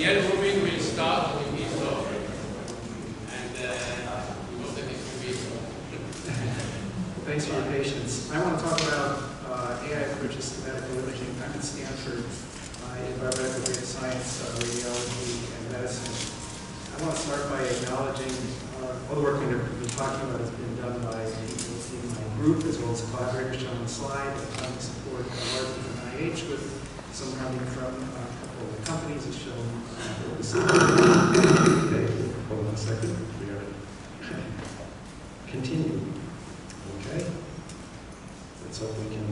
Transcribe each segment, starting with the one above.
again, Rubin will start with his talk. And we hope that it will be so. Thanks for your patience. I want to talk about AI approaches to medical imaging. I'm at Stanford in biomedical data science, radiology, and medicine. I want to start by acknowledging all the work we've been talking about has been done by people in my group, as well as collaborators shown on the slide, and support largely from NIH, with some coming from a couple of the companies as shown. Okay, hold on a second. We gotta continue. Okay. Let's hope we can.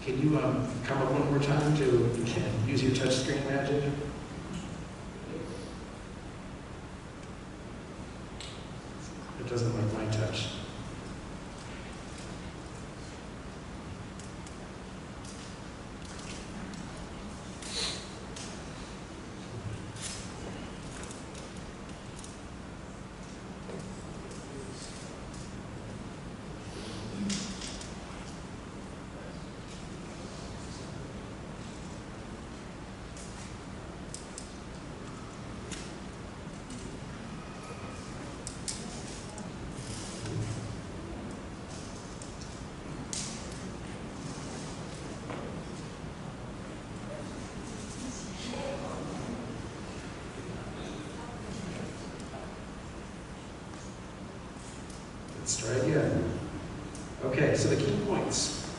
Can you come up one more time to use your touch screen magic? It doesn't like my touch. Let's try again. Okay, so the key points.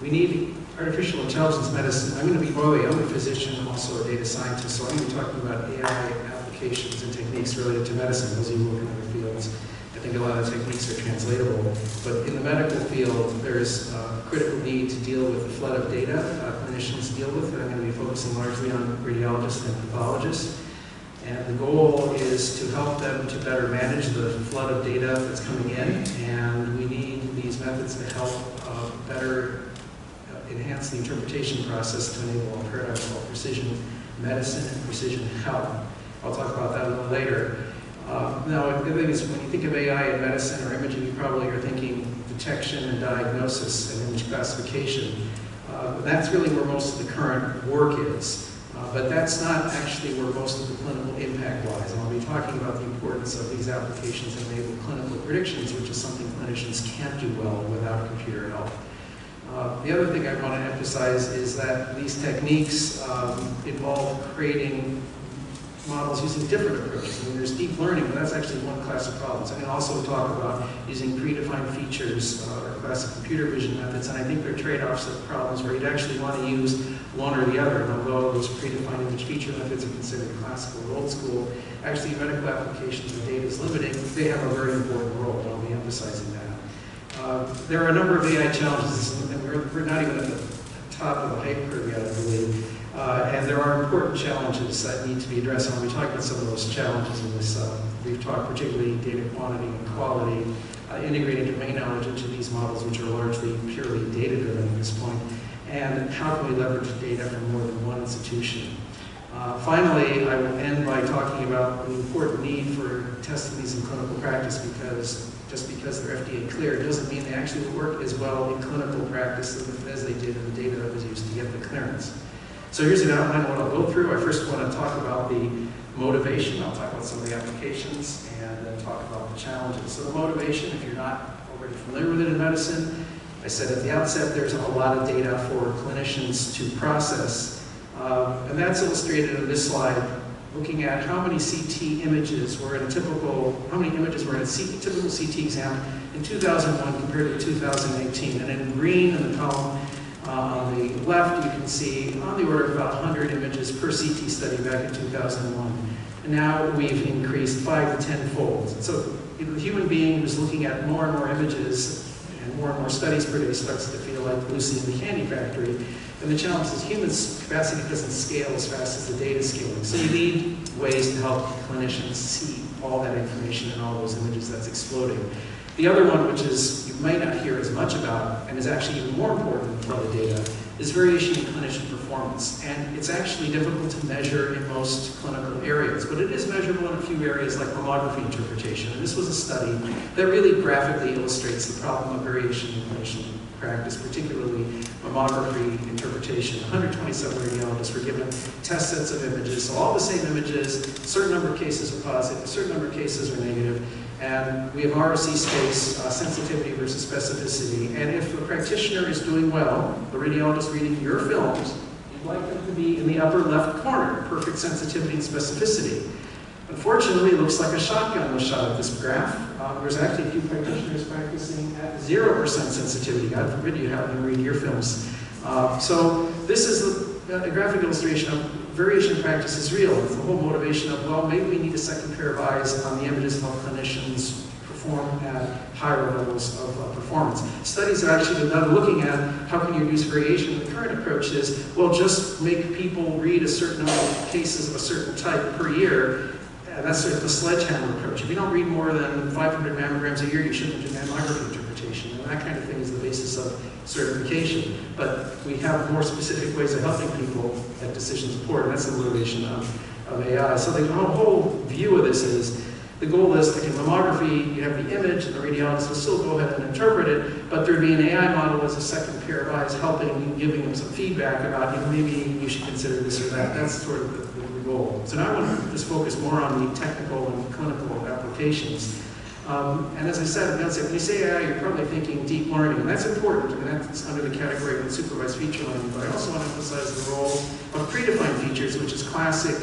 We need artificial intelligence medicine. I'm going to be, I'm a physician, I'm also a data scientist, so I'm going to be talking about AI applications and techniques related to medicine. Those of you who work in other fields, I think a lot of the techniques are translatable. But in the medical field, there's a critical need to deal with the flood of data clinicians deal with, and I'm going to be focusing largely on radiologists and pathologists. And the goal is to help them to better manage the flood of data that's coming in, and we need these methods to help better enhance the interpretation process to enable a paradigm called precision medicine and precision health. I'll talk about that a little later. Now, the thing is, when you think of AI in medicine or imaging, you probably are thinking detection and diagnosis and image classification. That's really where most of the current work is. But that's not actually where most of the clinical impact lies. And I'll be talking about the importance of these applications that enable clinical predictions, which is something clinicians can't do well without computer help. The other thing I want to emphasize is that these techniques involve creating models using different approaches. I mean, there's deep learning, but that's actually one class of problems. I'm going to also talk about using predefined features or a class of computer vision methods, and I think there are trade-offs of problems where you'd actually want to use one or the other. And although those predefined image feature methods are considered classical or old school, actually medical applications where data is limiting, they have a very important role, and I'll be emphasizing that. There are a number of AI challenges, and we're not even at the top of the hype curve yet, I believe. And there are important challenges that need to be addressed, and I'll be talking about some of those challenges in this brief talk, particularly data quantity and quality, integrating domain knowledge into these models, which are largely purely data-driven at this point, and how can we leverage data from more than one institution. Finally, I will end by talking about the important need for testing these in clinical practice, because just because they're FDA cleared doesn't mean they actually work as well in clinical practice as they did in the data that was used to get the clearance. So here's an outline of what I'll go through. I first want to talk about the motivation. I'll talk about some of the applications and then talk about the challenges. So the motivation, if you're not already familiar with it in medicine, I said at the outset there's a lot of data for clinicians to process. And that's illustrated in this slide, looking at how many CT images were in a typical, typical CT exam in 2001 compared to 2018. And in green in the column on the left, you can see on the order of about 100 images per CT study back in 2001. And now we've increased 5 to 10-fold. So the human being who's looking at more and more images and more studies per day starts to feel like Lucy in the Candy Factory. And the challenge is humans' capacity doesn't scale as fast as the data scaling. So you need ways to help clinicians see all that information and all those images that's exploding. The other one, which is you might not hear as much about, and is actually even more important than flood of data, is variation in clinician performance. And it's actually difficult to measure in most clinical areas, but it is measurable in a few areas like mammography interpretation. And this was a study that really graphically illustrates the problem of variation in clinician practice, particularly mammography interpretation. 127 radiologists were given test sets of images, so all the same images, a certain number of cases are positive, a certain number of cases are negative, and we have RSI space, sensitivity versus specificity. And if the practitioner is doing well, the radiologist reading your films, you'd like them to be in the upper left corner, perfect sensitivity and specificity. Unfortunately, it looks like a shotgun was shot at this graph. There's actually a few practitioners practicing at 0% sensitivity. God forbid you have them read your films. So this is a graphic illustration of variation in practice is real. It's the whole motivation of, well, maybe we need a second pair of eyes on the images of how clinicians perform at higher levels of performance. Studies are actually now looking at how can you reduce variation. The current approach is, well, just make people read a certain number of cases of a certain type per year. That's sort of the sledgehammer approach. If you don't read more than 500 mammograms a year, you shouldn't do mammography interpretation. And that kind of thing is the basis of certification. But we have more specific ways of helping people at decision support, and that's the motivation of AI. So the whole view of this is, the goal is, like in mammography, you have the image, and the radiologist will still go ahead and interpret it, but there'd be an AI model as a second pair of eyes helping and giving them some feedback about, you know, maybe you should consider this or that. That's sort of the goal. So now I want to just focus more on the technical and clinical applications. And as I said at the outset, when you say AI, you're probably thinking deep learning, and that's important, and that's under the category of unsupervised feature learning, but I also want to emphasize the role of predefined features, which is classic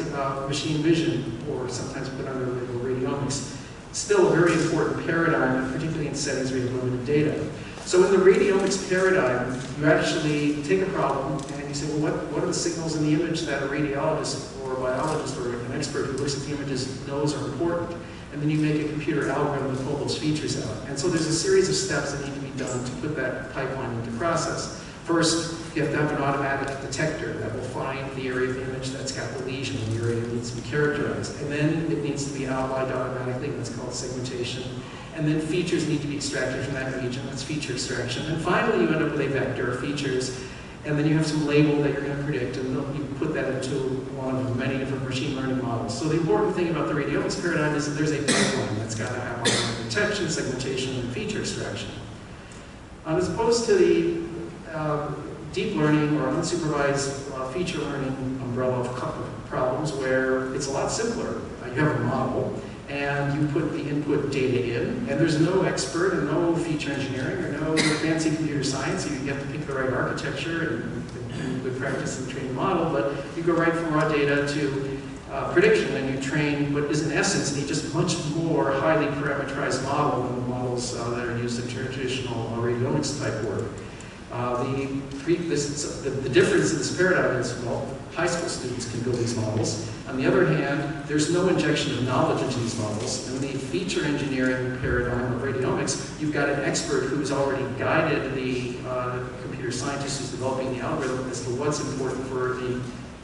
machine vision, or sometimes put under the label radiomics. Still a very important paradigm, particularly in settings where you have limited data. So in the radiomics paradigm, you actually take a problem and you say, well, what are the signals in the image that a radiologist or a biologist or an expert who looks at the images knows are important? And then you make a computer algorithm to pull those features out. And so there's a series of steps that need to be done to put that pipeline into process. First, you have to have an automatic detector that will find the area of the image that's got the lesion, and the area that needs to be characterized. And then it needs to be outlined automatically, and that's called segmentation. And then features need to be extracted from that region, that's feature extraction. And finally, you end up with a vector of features, and then you have some label that you're going to predict, and you put that into one of many different machine learning models. So the important thing about the radiomics paradigm is that there's a pipeline that's got to have automatic detection, segmentation, and feature extraction. As opposed to the deep learning or unsupervised feature learning umbrella of problems where it's a lot simpler. You have a model, and you put the input data in, and there's no expert and no feature engineering or no fancy computer science. You have to pick the right architecture and good practice in training the model, but you go right from raw data to prediction, and you train what is in essence a just much more highly parameterized model than the models that are used in traditional radiomics type work. The difference in this paradigm is, well, high school students can build these models. On the other hand, there's no injection of knowledge into these models. In the feature engineering paradigm of radiomics, you've got an expert who's already guided the computer scientist who's developing the algorithm as to what's important for the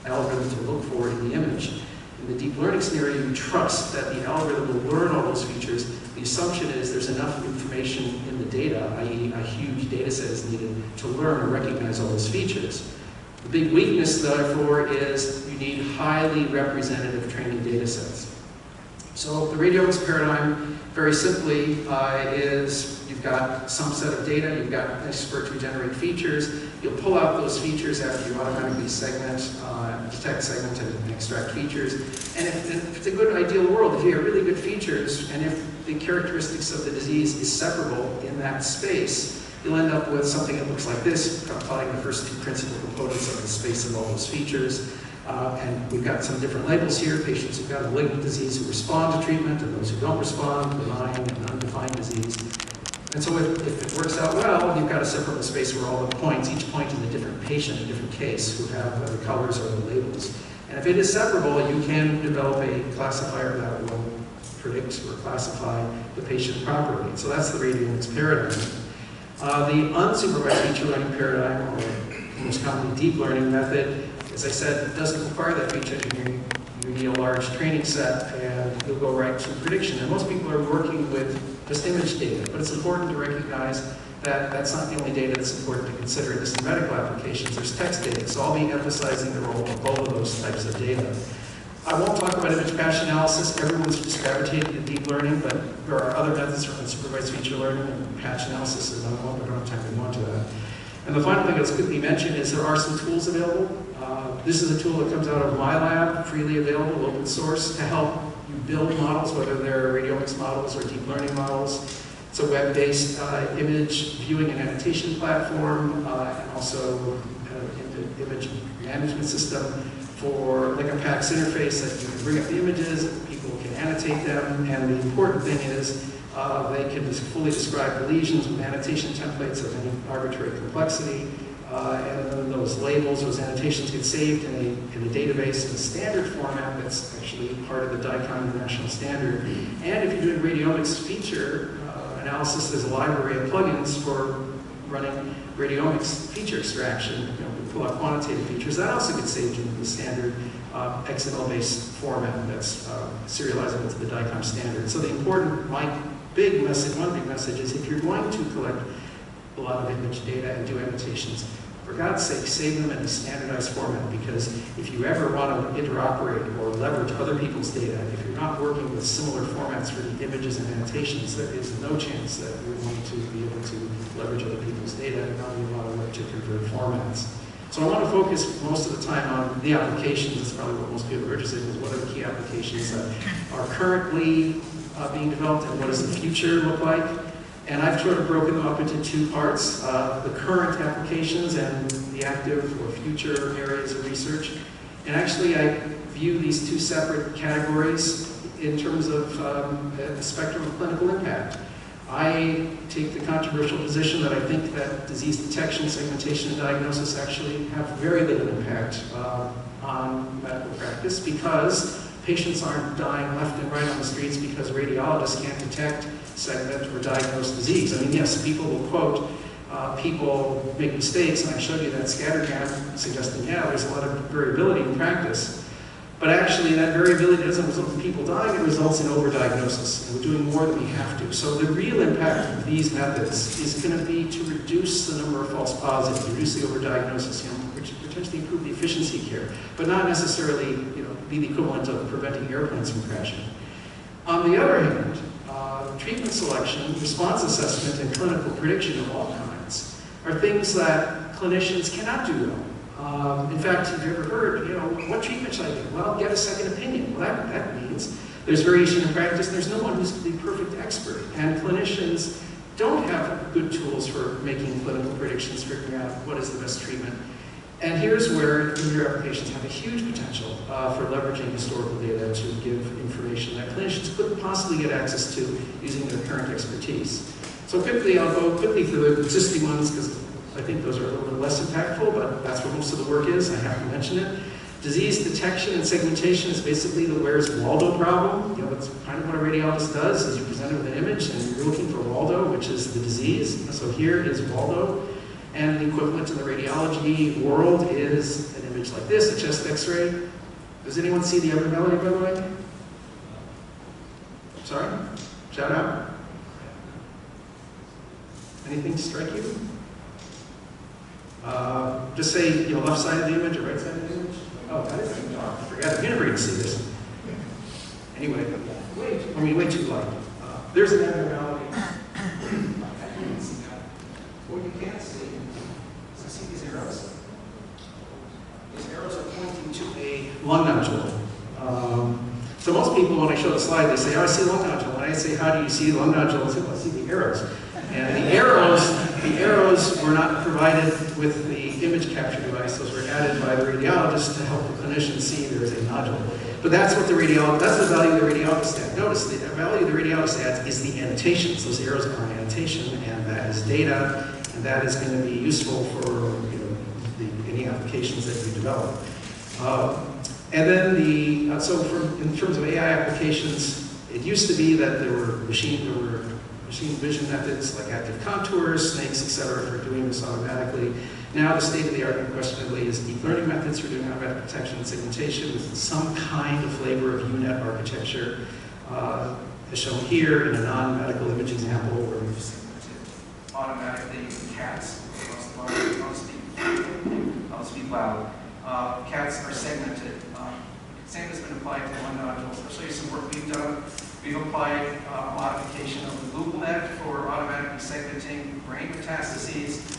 algorithm to look for in the image. In the deep learning scenario, you trust that the algorithm will learn all those features. The assumption is there's enough information in the data, i.e. a huge data set is needed to learn and recognize all those features. The big weakness, therefore, is you need highly representative training data sets. So the radiomics paradigm, very simply, is you've got some set of data, you've got an expert to generate features, you'll pull out those features after you automatically segment, detect, segment, and extract features. And if it's a good ideal world, if you have really good features, and if the characteristics of the disease is separable in that space, you'll end up with something that looks like this, plotting the first two principal components of the space of all those features. And we've got some different labels here, patients who've got a malignant disease who respond to treatment, and those who don't respond, benign and undefined disease. And so if it works out well, you've got a separable space where all the points, each point is a different patient, a different case, who have the colors or the labels. And if it is separable, you can develop a classifier that will predict or classify the patient properly. So that's the radiomics paradigm. The unsupervised feature learning paradigm, or most commonly deep learning method, as I said, doesn't require that feature engineering. You need a large training set, and you'll go right to prediction. And most people are working with just image data, but it's important to recognize that that's not the only data that's important to consider, at least in medical applications. There's text data, so I'll be emphasizing the role of both of those types of data. I won't talk about image patch analysis. Everyone's just gravitated to deep learning, but there are other methods for unsupervised feature learning, and patch analysis is another one. I don't have time to go into that. And the final thing that's quickly mentioned is there are some tools available. This is a tool that comes out of my lab, freely available, open source, to help you build models, whether they're radiomics models or deep learning models. It's a web-based image viewing and annotation platform, and also an image management system for like a PACS interface that you can bring up the images, people can annotate them, and the important thing is they can fully describe the lesions with annotation templates of any arbitrary complexity, and then those labels, those annotations get saved in a database in a standard format that's actually part of the DICOM International Standard. And if you're doing radiomics feature analysis, there's a library of plugins for running radiomics feature extraction. You know, we pull out quantitative features. That also gets saved into the standard XML-based format that's serializable to the DICOM standard. So the important, one big message is if you're going to collect a lot of image data and do annotations, for God's sake, save them in a standardized format, because if you ever want to interoperate or leverage other people's data, if you're not working with similar formats for the images and annotations, there is no chance that you're going to be able to leverage other people's data, and not be a lot of work to convert formats. So I want to focus most of the time on the applications. That's probably what most people are interested in, is what are the key applications that are currently being developed and what does the future look like. And I've sort of broken them up into two parts, the current applications and the active or future areas of research. And actually I view these two separate categories in terms of the spectrum of clinical impact. I take the controversial position that I think that disease detection, segmentation, and diagnosis actually have very little impact on medical practice, because patients aren't dying left and right on the streets because radiologists can't detect, segment, or diagnose disease. I mean, yes, people will quote, people make mistakes, and I showed you that scattergram suggesting, yeah, there's a lot of variability in practice. But actually, that variability doesn't result in people dying, it results in overdiagnosis, and we're doing more than we have to. So the real impact of these methods is going to be to reduce the number of false positives, reduce the overdiagnosis, which potentially improve the efficiency of care, but not necessarily, be the equivalent of preventing airplanes from crashing. On the other hand, treatment selection, response assessment, and clinical prediction of all kinds are things that clinicians cannot do well. In fact, if you've ever heard, what treatment should I do? Well, get a second opinion. Well, that means there's variation in practice, and there's no one who's the perfect expert. And clinicians don't have good tools for making clinical predictions, figuring out what is the best treatment. And here's where computer applications have a huge potential for leveraging historical data to give information that clinicians couldn't possibly get access to using their current expertise. So quickly, I'll go quickly through the existing ones, because I think those are a little bit less impactful, but that's where most of the work is. I have to mention it. Disease detection and segmentation is basically the Where's Waldo problem. That's kind of what a radiologist does, is you present it with an image and you're looking for Waldo, which is the disease. So here is Waldo. And the equivalent in the radiology world is an image like this, a chest x-ray. Does anyone see the abnormality, by the way? Sorry? Shout out. Anything strike you? Just say, left side of the image or right side of the image? Oh, that is dark. I forgot. You're never going to see this. Anyway, way too light. There's an abnormality. What you can't see is these arrows. These arrows are pointing to a lung nodule. So most people, when I show the slide, they say, oh, I see lung nodule. When I say, how do you see lung nodule? I say, well, I see the arrows. And the arrows were not provided with the image capture device. Those were added by the radiologist to help the clinician see there's a nodule. But that's what that's the value of the radiologist adds. Notice the value of the radiologist adds is the annotations. Those arrows are an annotation, and that is data, and that is going to be useful for any applications that you develop. And then in terms of AI applications, it used to be that there were machine vision methods like active contours, snakes, etc., for doing this automatically. Now the state of the art, unquestionably, is deep learning methods for doing automatic detection and segmentation with some kind of flavor of UNet architecture, as shown here in a non-medical image example where we've segmented automatically cats across the body. I'll speak loud. Cats are segmented. Same has been applied to lung nodules. I'll show you some work we've done. We've applied a modification of the Google net for automatically segmenting brain metastases.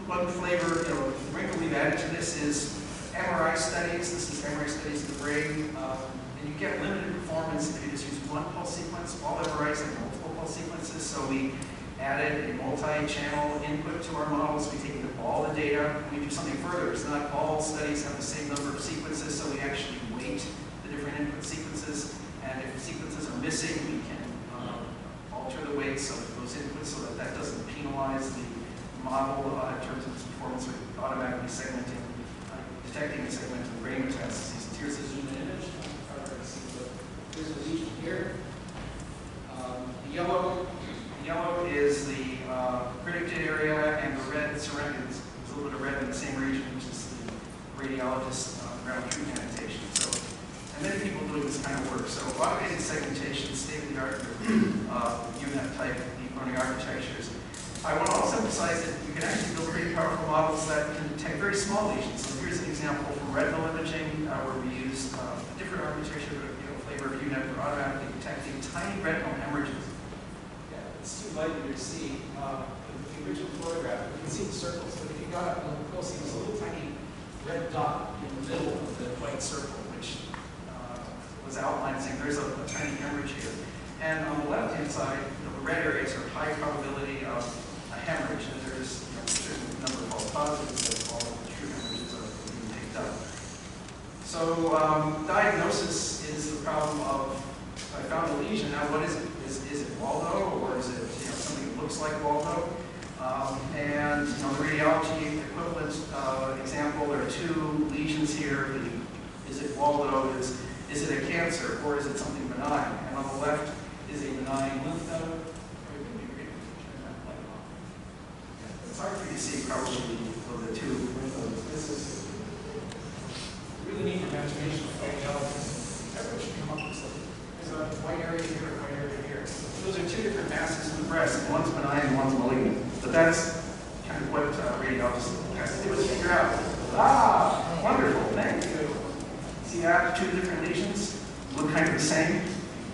One flavor, the wrinkle we've added to this is MRI studies. This is MRI studies of the brain. And you get limited performance if you just use one pulse sequence. All MRIs have multiple pulse sequences, so we added a multi-channel input to our models. We take all the data, and we do something further. It's not all studies have the same number of sequences, so we actually weight the different input sequences. And if sequences are missing, we can alter the weights of those inputs so that that doesn't penalize the model in terms of its performance with automatically segmenting, detecting and segmenting brain metastases. And here's a zoom image. Here's the lesion here. The yellow is the predicted area, and the red surrounding, there's a little bit of red in the same region, which is the radiologist's ground truth annotation. So, and many people doing this kind of work. So automated segmentation, state-of-the-art UNet type deep learning architectures. I want to also emphasize that you can actually build pretty powerful models that can detect very small lesions. So here's an example from retinal imaging where we use a different architecture, flavor of UNet for automatically detecting tiny retinal hemorrhages. Yeah, it's too light for you to see the original photograph. You can see the circles, but if you got up close, there's a little tiny red dot in the middle of the white circle, which was outlined saying there's a tiny hemorrhage here. And on the left-hand side, the red areas are high probability of a hemorrhage, and there's a certain number of false positives that all of the true hemorrhages are being picked up. So diagnosis is the problem of, I found a lesion, now what is it? Is it Waldo, or is it something that looks like Waldo? And the radiology equivalent example, there are two lesions here. Is it Waldo? Is it a cancer, or is it something benign? And on the left is a benign lymph node. It's hard for you to see probably the two lymph nodes. This is really neat imagination of radiologists. Everyone should come up with something. There's a white area here, a white area here. Those are two different masses in the breast, and one's benign and one's malignant. But that's kind of what radiologists have to do is figure out. Wonderful, thank you. See that? Two different lesions look kind of the same.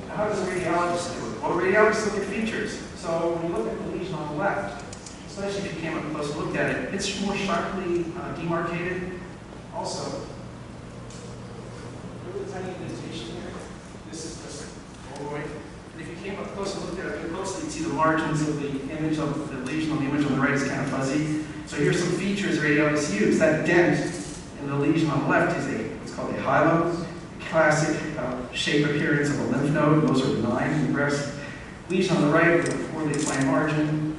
Now, how does a radiologist do it? Well, radiologists look at features. So when you look at the lesion on the left, especially if you came up close and looked at it, it's more sharply demarcated. Also, look at the tiny indentation here. This is just Conboy. And if you came up close and looked at it very closely, you'd see the margins of the image of the lesion on the image on the right is kind of fuzzy. So here's some features radiologists use. That dent in the lesion on the left is what's called a hilum, classic shape appearance of a lymph node. Those are benign in the breast. Lesion on the right with a poorly defined margin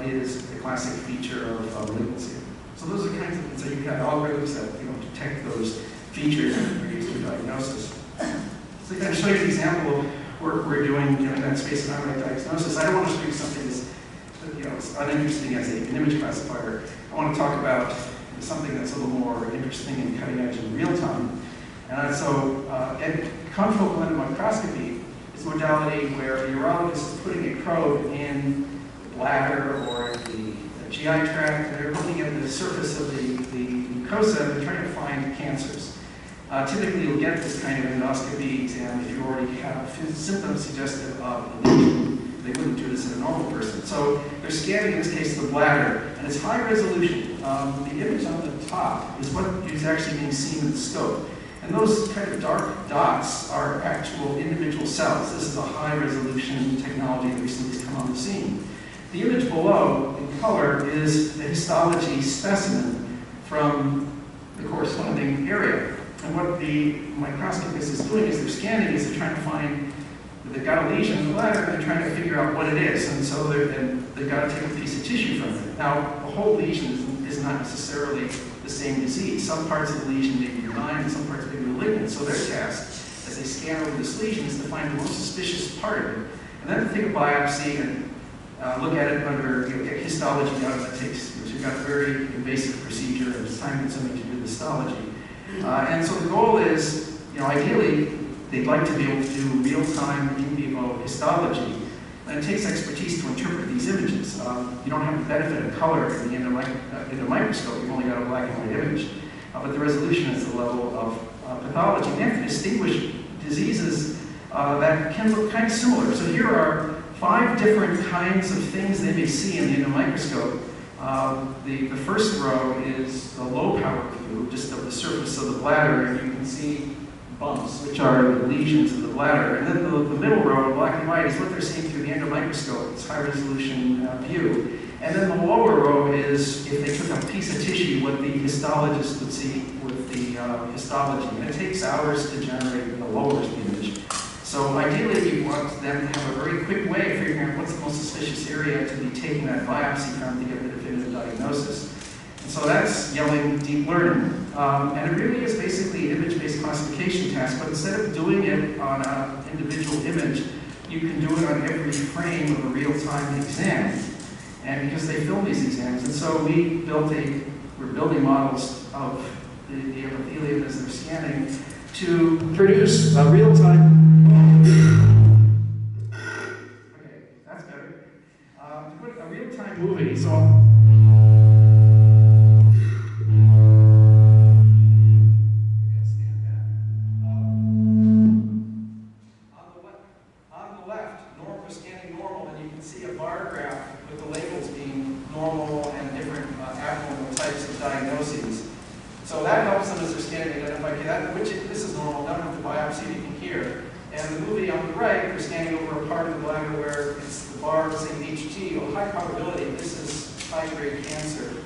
is the classic feature of malignancy. So those are kinds of things. So you have algorithms that detect those features and produce your diagnosis. So I'm going to show you an example of work we're doing in that space of automatic diagnosis. I don't want to show you something as uninteresting as an image classifier. I want to talk about something that's a little more interesting and cutting edge in real time. And so confocal lens microscopy is a modality where the urologist is putting a probe in the bladder or the GI tract, and they're looking at the surface of the mucosa and trying to find cancers. Typically, you'll get this kind of endoscopy exam if you already have symptoms suggestive of a lesion. They wouldn't do this in a normal person. So they're scanning, in this case, the bladder, and it's high resolution. The image on the top is what is actually being seen in the scope. And those kind of dark dots are actual individual cells. This is a high resolution technology that recently has come on the scene. The image below, in color, is the histology specimen from the corresponding area. And what the microscopist is doing is they're scanning, is they're trying to find, they've got a lesion in the bladder, and they're trying to figure out what it is. And so they've got to take a piece of tissue from it. Now, the whole lesion is not necessarily the same disease. Some parts of the lesion may be benign, and some parts may be malignant. So their task, as they scan over this lesion, is to find the most suspicious part of it. And then to take a biopsy and look at it under get histology out, and that takes, you've got a very invasive procedure, and it's time-consuming to do the histology. And so the goal is, ideally, they'd like to be able to do real-time in vivo histology. And it takes expertise to interpret these images. You don't have the benefit of color in the microscope. You've only got a black and white image. But the resolution is the level of pathology. And they have to distinguish diseases that can look kind of similar. So here are 5 different kinds of things they may see in the microscope. The first row is the low power view, just of the surface of the bladder, and you can see bumps, which are the lesions of the bladder. And then the middle row, black and white, is what they're seeing through the endomicroscope. It's high resolution view. And then the lower row is, if they took a piece of tissue, what the histologist would see with the histology. And it takes hours to generate the lower image. So ideally, you want them to have a very quick way of figuring out what's the most suspicious area to be taking that biopsy from to get the definitive diagnosis. And so that's yelling deep learning. And it really is basically an image-based classification task, but instead of doing it on an individual image, you can do it on every frame of a real-time exam. And because they film these exams, and so we're building models of the epithelium as they're scanning to produce a real-time. Okay, that's better. To put a real-time movie. So. On the left, we're scanning normal, and you can see a bar graph with the labels being normal and different abnormal types of diagnoses. So that helps them as they're scanning to identify, okay, this is normal, don't have to biopsy anything here. And the movie on the right, they're scanning over a part of the bladder where it's the bar saying HG, well, high probability, this is high-grade cancer.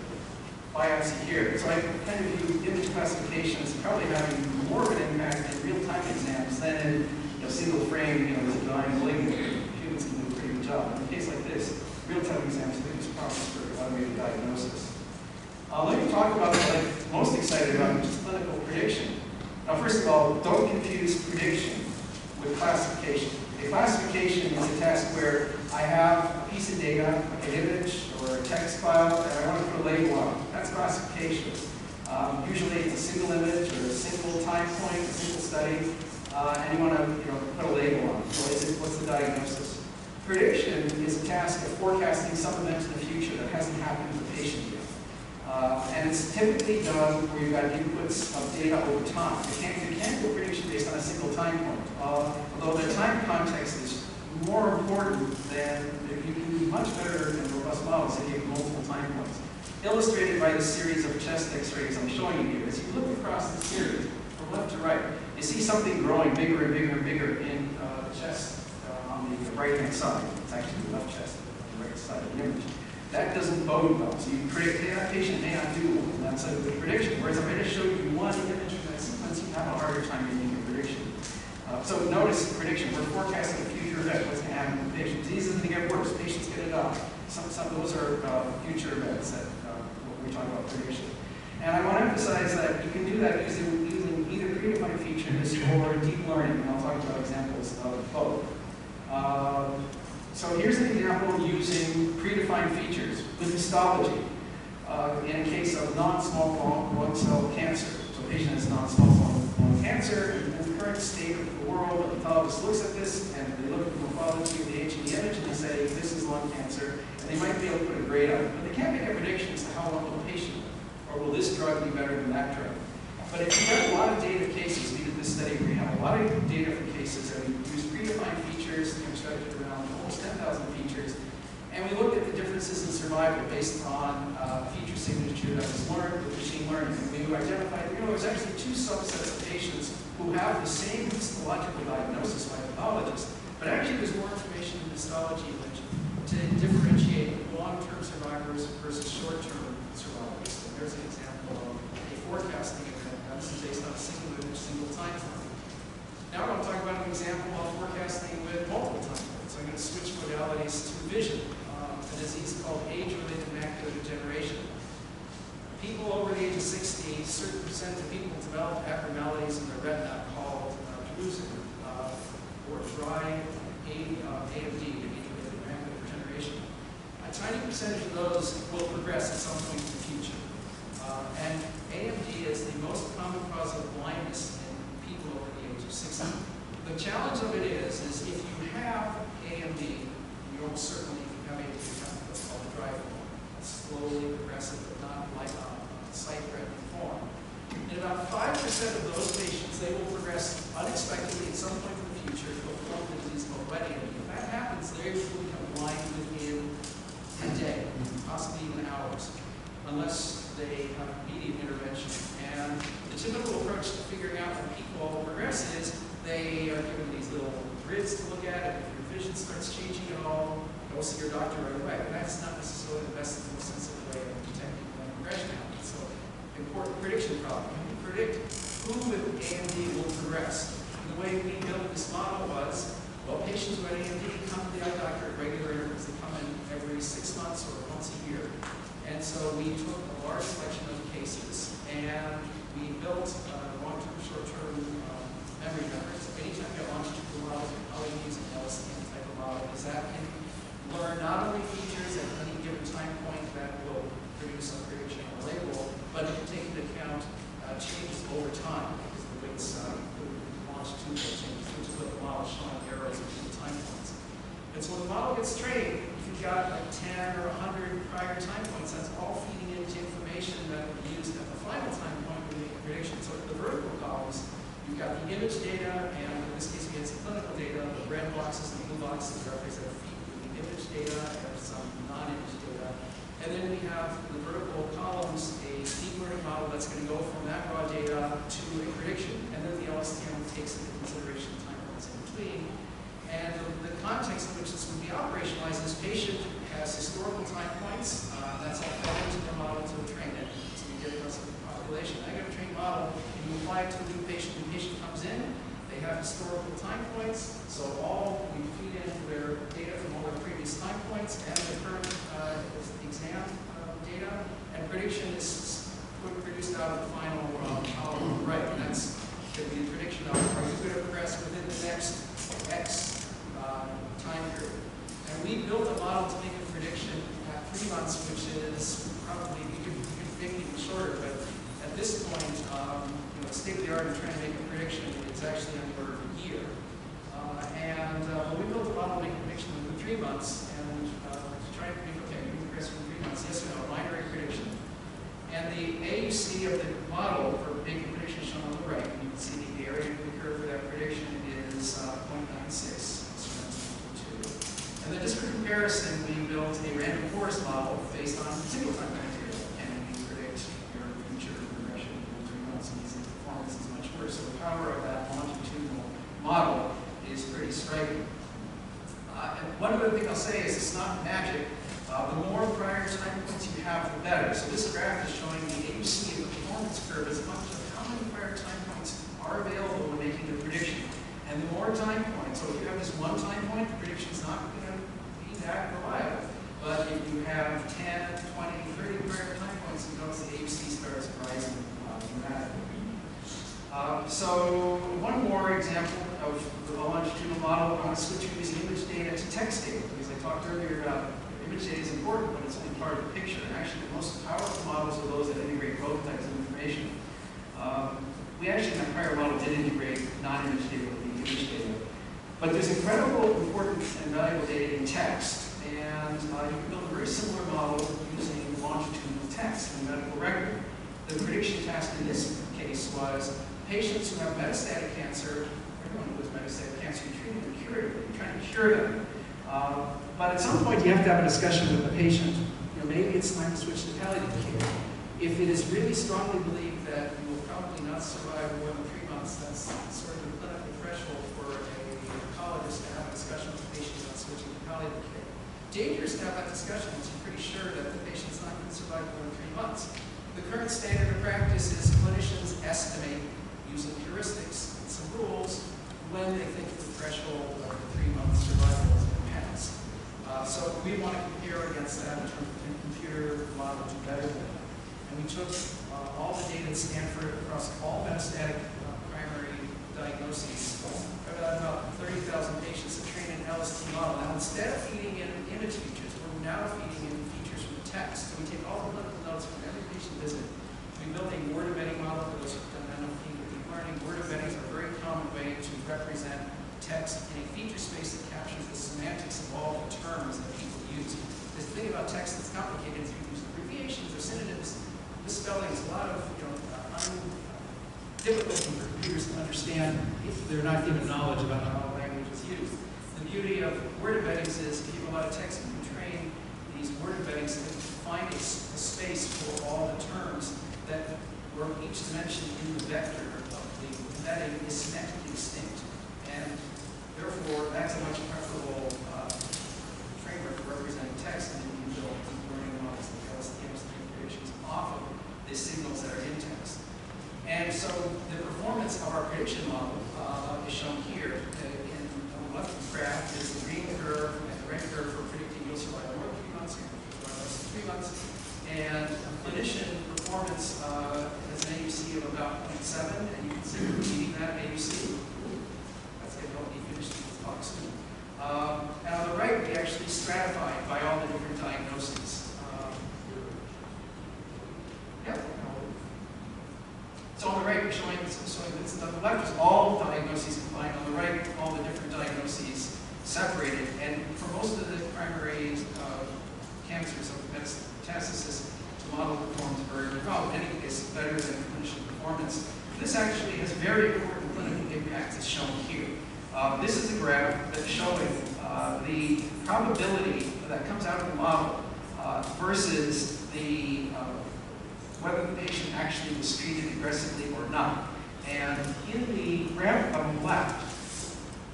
Biopsy here. So I kind of view image classifications probably having more of an impact in real-time exams than in single frame, there's a dying malignant. Humans can do a pretty good job. In a case like this, real-time exams are the biggest promise for automated diagnosis. Let me talk about what I'm most excited about, which is clinical prediction. Now, first of all, don't confuse prediction with classification. A classification is a task where I have a piece of data, like an image or a text file, and I want to put a label on it. That's classification. Usually it's a single image or a single time point, a single study, and you want to put a label on it. So what's the diagnosis? Prediction is a task of forecasting some event in the future that hasn't happened to the patient yet. And it's typically done where you've got inputs of data over time. You can't do a prediction based on a single time point. Although the time context is more important than you can do much better in robust models if you have multiple time points. Illustrated by the series of chest x-rays I'm showing you here. As you look across the series, from left to right, you see something growing bigger and bigger and bigger in the chest on the right-hand side. It's actually the left chest on the right side of the image. That doesn't bode well. So you predict, hey, that patient may not do well. And that's a good prediction. Whereas if I just showed you one image from that sequence, you have a harder time making a prediction. So notice prediction. We're forecasting a future event. What's going to happen to the patient? Diseases are going to get worse. Patients going to die. Some of those are future events that when we talk about prediction. And I want to emphasize that you can do that using either predefined features or deep learning. And I'll talk about examples of both. So here's an example using predefined features with histology in a case of non-small lung cell cancer. So a patient has non-small lung cancer, and in the current state of the world, the pathologist looks at this and they look at the morphology of the HG image and they say, this is lung cancer, and they might be able to put a grade on it. But they can't make a prediction as to how long will the patient live, or will this drug be better than that drug. But if you have a lot of data cases, we did this study where we have a lot of data for cases, and we use predefined features, constructed around almost 10,000 features, and we looked at the differences in survival based on feature signature that was learned with machine learning. And we identified, there's actually 2 subsets of patients who have the same histological diagnosis by pathologists, but actually there's more information in histology to differentiate long-term survivors versus short-term survivors. So there's an example of a forecasting event that's based on a single image, single time frame. Now I'm going to talk about an example of forecasting with multiple time points. So I'm going to switch modalities to vision, a disease called age-related macular degeneration. People over the age of 60, certain percent of people develop abnormalities in their retina called drusen, or dry AMD, age-related macular degeneration. A tiny percentage of those will progress at some point in the future. And AMD is the most common cause of blindness in people over the age of 60. The challenge of it is if you have AMD, you almost certainly, if you have AMD, you have what's called a dry form. Slowly progressive, but not like a sight-threatening form. In about 5% of those patients, they will progress unexpectedly at some point in the future to a form of the disease called wet AMD. If that happens, they will become blind within a day, possibly even hours, unless they have immediate intervention. And the typical approach to figuring out when people progress is they are given these little grids to look at, and if your vision starts changing at all, go see your doctor right away. And that's not necessarily the best and most sensitive way of detecting when progression happens. So, important prediction problem. Can we predict who with AMD will progress? And the way we built this model was, well, patients with AMD come to the eye doctor at regular intervals. They come in every 6 months or once a year. And so we took a large selection of cases and we built long-term, short-term memory networks. Anytime you have longitudinal models, you're probably using an LSTM type of model, because that can learn not only features at any given time point that will produce some prediction on the label, but it can take into account changes over time, because of the way it's longitudinal changes, which is what the model is showing arrows between time points. And so when the model gets trained, if you've got like 10 or 100 prior time points, that's all feeding into information that will be used at the final time point to make a prediction. So the vertical columns, you've got the image data, and in this case we had some clinical data. The red boxes and blue boxes represent the image data and some non-image data. And then we have the vertical columns, a deep learning model that's going to go from that raw data to a prediction. And then the LSTM takes into consideration the time points in between. And the context in which this would be operationalized is patient has historical time points. That's all fed into the model to train it. So we get a population. I got a trained model, and you apply it to a new patient. The patient comes in, they have historical time points. So all we feed in their data from all their previous time points and the current exam data. And prediction is produced out of the final column on the right. And that's going to be the prediction of, are you going to progress within the next X time period. And we built a model to make a prediction at 3 months, which is probably, you could make it even shorter, but at this point, the state of the art in trying to make a prediction is actually on the order of a year. We built a model to make a prediction within 3 months, and to try to predict, okay, you can progress within 3 months, yes or no, binary prediction. And the AUC of the model for making prediction is shown on the right. And you can see the area of the curve for that prediction is 0.96. And then just for comparison, we built a random forest model based on single time criteria, and we predict your future progression in 3 months, and the performance is much worse. So the power of that longitudinal model is pretty striking. And one other thing I'll say is it's not magic. The more prior time points you have, the better. So this graph is showing the AUC of the performance curve as a function of how many prior time points are available when making the prediction. And the more time points, so if you have this one time point, the prediction is not going to be that reliable. But if you have 10, 20, 30 prior time points, you notice the AUC starts rising dramatically. So one more example of the longitudinal model. I want to switch from using image data to text data, because I talked earlier about image data is important, but it's only part of the picture. And actually, the most powerful models are those that integrate both types of information. We actually, in my prior model, did integrate non-image data with the image data. But there's incredible, important, and valuable data in text. And you can build a very similar model using longitudinal text in the medical record. The prediction task in this case was patients who have metastatic cancer, everyone who has metastatic cancer, you're treating them curatively, you're trying to cure them. But at some point, you have to have a discussion with the patient. Maybe it's time to switch to palliative care. If it is really strongly believed that you will probably not survive more than 3 months, that's sort of the clinical threshold for a oncologist to have a discussion with the patient about switching to palliative care. Dangerous to have that discussion once you're pretty sure that the patient's not going to survive more than 3 months. The current standard of practice is clinicians estimate, using heuristics and some rules, when they think the threshold of the 3-month survival has been passed. So we want to compare against that in terms of the computer model to better than that. And we took all the data at Stanford across all metastatic primary diagnoses. About 30,000 patients that trained an LST model. Now, instead of feeding in image features, we're now feeding in features from text. So we take all the clinical notes from every patient visit. We built a word embedding model for those who've done NLP with deep learning. Word embeddings are a very common way to represent text in a feature space that captures the semantics of all the terms thinking about text that's complicated through use of abbreviations or synonyms, misspellings, a lot of difficulty for computers to understand if they're not given knowledge about how language is used. The beauty of word embeddings is if you have a lot of text, you can train these word embeddings to find a space for all the terms that where each dimension in the vector of the embedding is semantically distinct. And therefore, that's a much preferable framework for representing text, and then you can build deep learning models that tell us the predictions off of the signals that are in text. And so the performance of our prediction model is shown here. On the left graph is the green curve and the red curve for predicting you'll survive more than 3 months, less than 3 months. And clinician performance has an AUC of about 0.7, and you can see we're meeting that AUC. That's going to help me finish this talk soon. And on the right, we actually stratified by all the different diagnoses. So on the right, we're showing this. On the left is all diagnoses combined. On the right, all the different diagnoses separated. And for most of the primary cancers of metastasis, the model performs very well. In any case, better than clinician performance. This actually has very important clinical impacts, as shown here. This is a graph that's showing the probability that comes out of the model versus the whether the patient actually was treated aggressively or not. And in the graph on the left,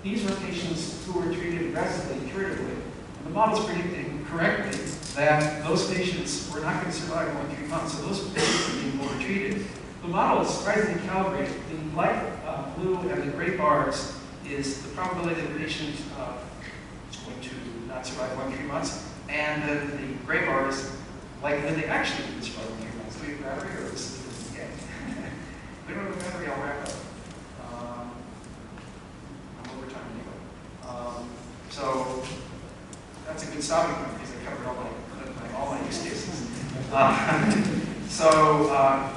these were patients who were treated aggressively, curatively. And the model's predicting correctly that those patients were not going to survive more than 3 months, so those patients are being over-treated. The model is surprisingly calibrated. The light blue and the gray bars is the probability that the patient is going to not survive more than 3 months, and then the gray bars likely they actually didn't survive more than 3 months. Do we have battery or this is the end? We don't have a battery, I'll wrap up. I'm over time anyway. So that's a good stopping point because I covered all my use cases.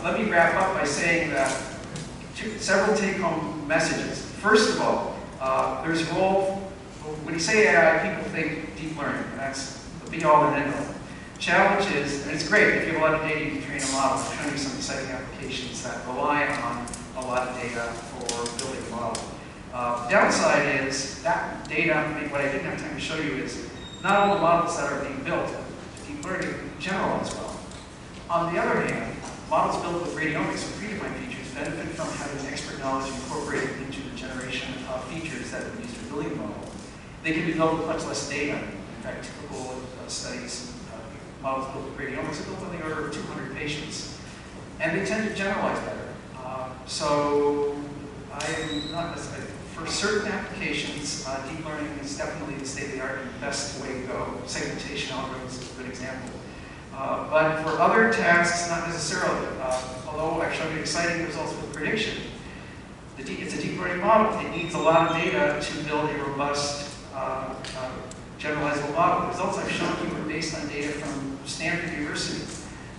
Let me wrap up by saying that several take-home messages. First of all, there's a role, when you say AI, people think deep learning, and that's the be-all and end-all. Challenge is, and it's great, if you have a lot of data, you can train a model. I'm showing you some exciting applications that rely on a lot of data for building a model. Downside is that data, what I didn't have time to show you is not all the models that are being built, deep learning in general as well. On the other hand, models built with radiomics or predefined features benefit from having expert knowledge incorporated into the generation of features that would be used for building a model. They can be built with much less data. In fact, typical studies, models built with radiomics are built on the order of 200 patients. And they tend to generalize better. So I'm not necessarily, for certain applications, deep learning is definitely the state-of-the-art and the best way to go. Segmentation algorithms is a good example. But for other tasks, not necessarily. Although I've shown you exciting results with prediction, it's a deep learning model. It needs a lot of data to build a robust generalizable model. The results I've shown you are based on data from Stanford University.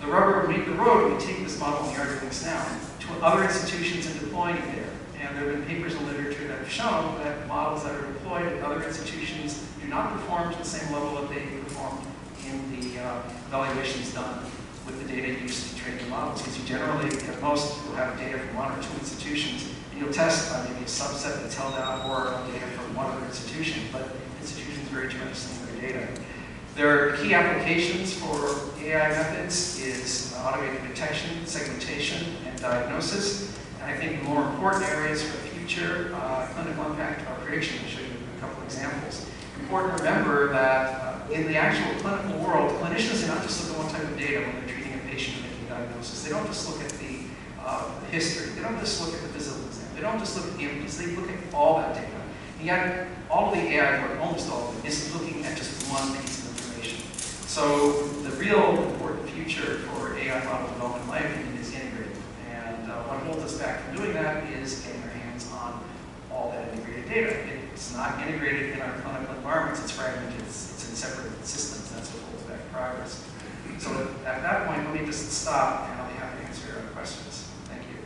The rubber will meet the road when we take this model and the arguments now to other institutions and deploying it there. And there have been papers in literature that have shown that models that are deployed at other institutions do not perform to the same level that they perform in the evaluations done with the data used to train the models. Because you generally, at most, will have data from 1 or 2 institutions, and you'll test on maybe a subset that's held out or data from one other institution, but institutions vary tremendously in their data. Their key applications for AI methods is automated detection, segmentation, and diagnosis. And I think the more important areas for future clinical impact are prediction. I'll show you a couple examples. Important to remember that in the actual clinical world, clinicians do not just look at one type of data when they're treating a patient and making a diagnosis. They don't just look at the history. They don't just look at the physical exam. They don't just look at the images. They look at all that data. And yet, all of the AI work, almost all of it, is looking at just one piece of information. So the real important future for AI model development, in my opinion, is integrated. And what holds us back from doing that is getting our hands on all that integrated data. It's not integrated in our clinical environments. It's fragmented. It's in separate systems. That's what holds back progress. So at that point, let me just stop, and I'll be happy to answer your questions. Thank you.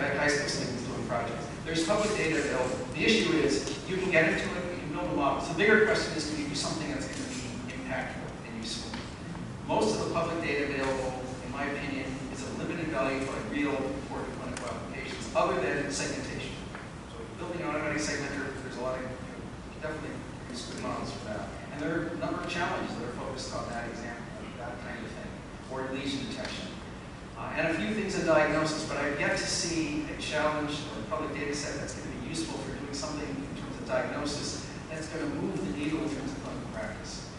high school students doing projects. There's public data available. The issue is you can get into it, you can build a model. So the bigger question is, can you do something that's going to be impactful and useful? Most of the public data available, in my opinion, is of limited value for real important clinical applications, other than segmentation. So building an automatic segmenter, there's a lot of, definitely use good models for that. And there are a number of challenges that are focused on that example, that kind of thing, or lesion detection. And a few things in diagnosis, but I've yet to see a challenge or a public data set that's going to be useful for doing something in terms of diagnosis that's going to move the needle in terms of clinical practice.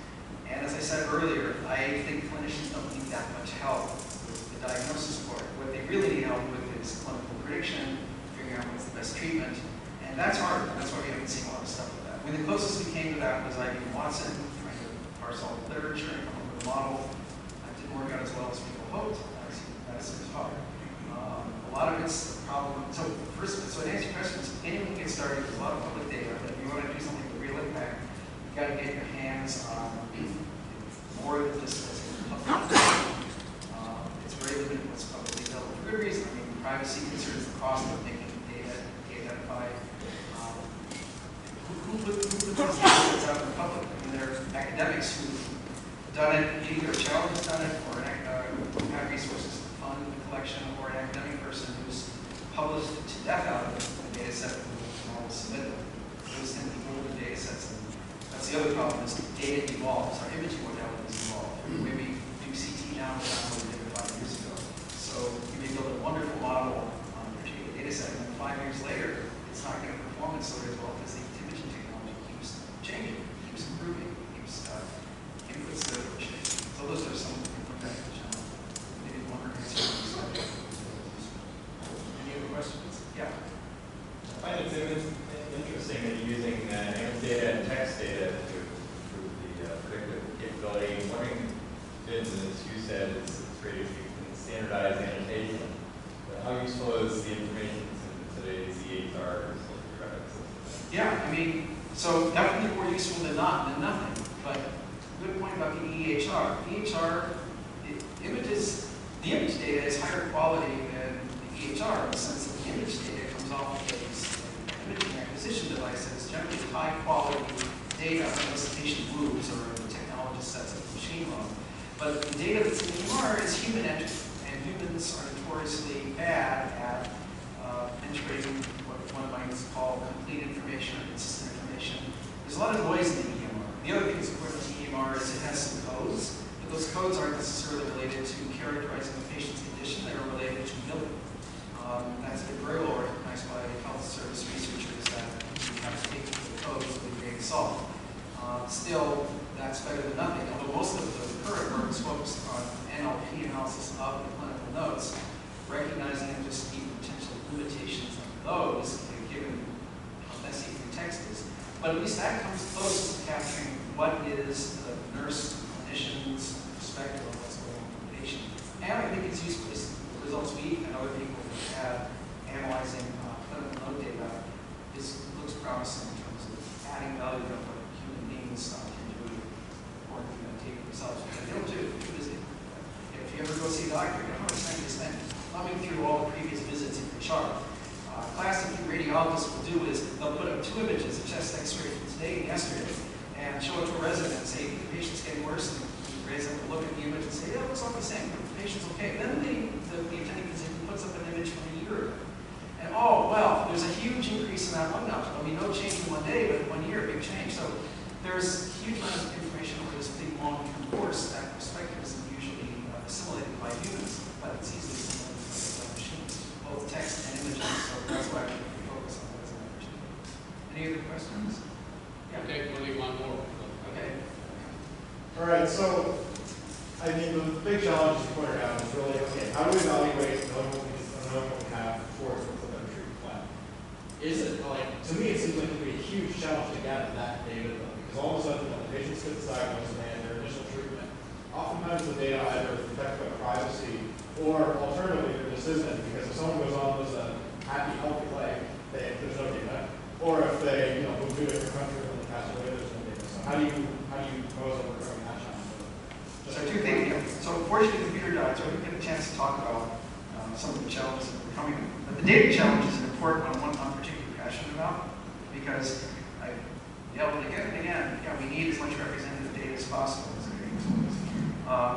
And as I said earlier, I think clinicians don't need that much help with the diagnosis part. What they really need help with is clinical prediction, figuring out what's the best treatment, and that's hard. That's why we haven't seen a lot of stuff with that. I mean, the closest we came to that was IBM Watson, trying to parse all the literature and come up with a model. That didn't work out as well as people hoped. That's hard. A lot of it's a problem. So first, so to answer your questions, anyone can get started. There's a lot of public data, but if you want to do something with real impact, you've got to get your hands on more than just what's in the public. It's very limited what's publicly available for good reason. I mean, privacy concerns, the cost of making data identified. Who put these data out in the public? I mean, there are academics who've done it, either a challenge has done it, or have resources to fund the collection, or an academic person who's published to death out of a data set and will submit them. Those tend to be older data sets. And that's the other problem, is data evolves. Our imaging modalities evolve. The way we do CT now is not what we did 5 years ago. So you may build a wonderful model on a particular data set, and then 5 years later, it's not going to perform as well because the imaging technology keeps changing, keeps improving, keeps inputs that are changing. So those are some of the things. Any other questions? Yeah. I find it interesting that you're using image data and text data to improve the predictive capability. I'm wondering, as you said, it's great if you can standardize annotation. But how useful is the information in today's EHR? Yeah, I mean, so definitely more useful than nothing. But good point about the EHR. The image data is higher quality than the EHR in the sense that the image data comes off of these imaging acquisition devices, generally high quality data unless the patient moves or the technologist sets up the machine wrong. But the data that's in the EMR is human entry, and humans are notoriously bad at entering what one might call complete information or consistent information. There's a lot of noise in the EMR. The other thing that's important to the EMR is it has some codes. Those codes aren't necessarily related to characterizing the patient's condition, they are related to billing. That's been very well recognized by health service researchers that you have to take the codes to be able to solve. Still, that's better than nothing, although most of the current work is focused on NLP analysis of the clinical notes, recognizing and just the potential limitations of those, given how messy the text is. But at least that comes close to capturing what is the nurse clinician's perspective on what's going on with the patient. And I think it's useful, the results we and other people have analyzing clinical note data looks promising in terms of adding value to what human beings can do according to that tape themselves. But they don't do it, they're too busy. If you ever go see a doctor, you know how much time you spend thumbing through all the previous visits in your chart. Classic radiologists will do is they'll put up 2 images, a chest x-ray from today and yesterday, and show it to a resident and say, the patient's getting worse, and the resident will look at the image and say, yeah, it looks like the same, the patient's okay. Then the attending physician puts up an image from a year ago. And oh, well, there's a huge increase in that one now. I mean, no change in 1 day, but in 1 year, big change. So there's a huge amount of information over this big long-term course. That perspective isn't usually assimilated by humans, but it's easily assimilated by machines, both text and images. So that's why we focus on that as an opportunity. Any other questions? Yeah. Okay, only one more. Okay. All right, so I mean, the big challenge you pointed out is really, okay, how do we evaluate knowing what we have before it's a better treatment plan? Is it, like, to me, it seems like it would be a huge challenge to gather that data, though, because all of a sudden, when the patients get diagnosed and they have their initial treatment, oftentimes the data either is protected by privacy, or alternatively, there just isn't, because if someone goes on with a happy, healthy life, there's no data. Or if they, move to a different country and they pass away, there's no data. So how do you propose overcoming that challenge? So 2 things. So unfortunately, the computer died, so I didn't get a chance to talk about some of the challenges that we're coming with. But the data challenge is an important one I'm particularly passionate about, because I've yelled again and again, yeah, we need as much representative data as possible.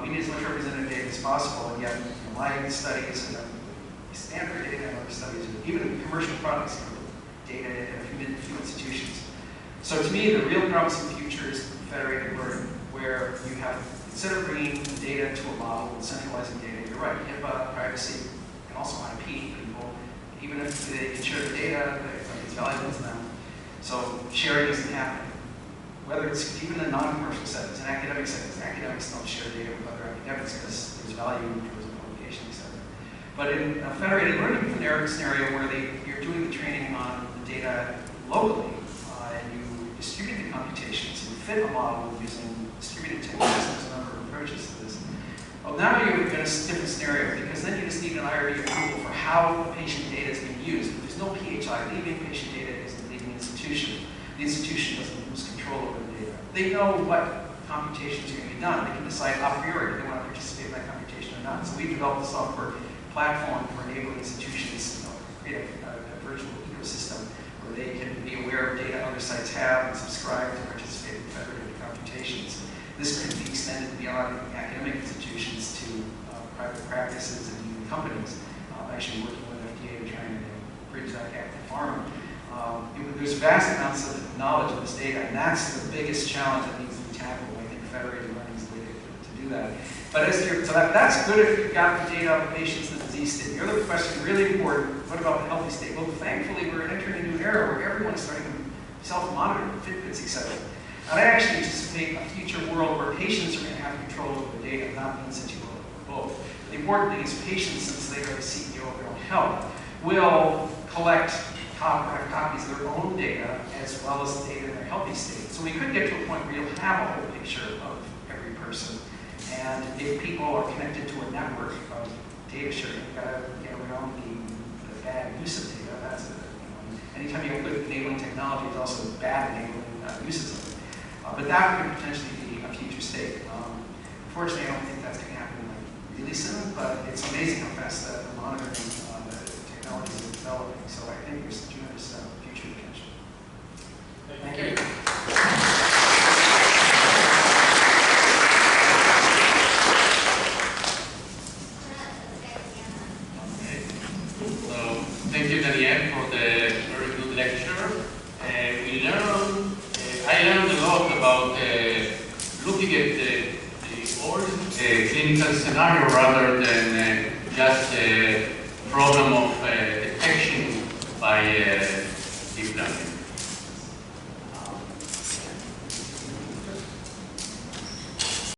We need as much representative data as possible, and yet in my studies and Stanford data and other studies, even commercial products, data in a few institutions. So to me, the real promising future is federated learning, where you have, instead of bringing data to a model and centralizing data, you're right, HIPAA, privacy, and also IP people, even if they can share the data, it's valuable to them. So sharing isn't happening. Whether it's even in non-commercial settings, in academic settings, academics don't share data with other academics because there's value in terms of publication, etc. But in a federated learning scenario where you're doing the training on the data locally, and you distribute the computations and fit a model using distributed techniques, there's a number of approaches to this. Well, now you're in a different scenario, because then you just need an IRB approval for how the patient data is being used. If there's no PHI leaving, patient data isn't leaving the institution. The institution doesn't lose control over the data. They know what computations are going to be done. They can decide a priori if they want to participate in that computation or not. So we developed a software platform for enabling institutions to create a virtual ecosystem where they can be aware of data other sites have and subscribe to participate in federated computations. This could be extended beyond academic institutions to private practices and even companies. Actually working with FDA to try and bridge that gap to pharma. There's vast amounts of knowledge of this data, and that's the biggest challenge that needs to be tackled. I think federated learning is the way to do that. But so that's good if you've got the data of patients in the disease state. The other question, really important, what about the healthy state? Well, thankfully, we're entering a new era where everyone is starting to self-monitor, Fitbits, etc. And I actually anticipate a future world where patients are going to have control over the data, not the institute or both. The important thing is patients, since they are the CEO of their own health, will collect copies of their own data as well as data in their healthy state. So we could get to a point where you'll have a whole picture of every person. And if people are connected to a network of data sharing, you've got to get around the bad use of data. That's anytime you have good enabling technology, it's also bad enabling uses of it. But that could potentially be a future state. Unfortunately, I don't think that's going to happen really soon, but it's amazing how fast the monitoring technologies are developing. So I think there's tremendous future potential. Thank you. So thank you, Daniel, for the very good lecture. I learned a lot about looking at the old clinical scenario rather than just a problem of detection by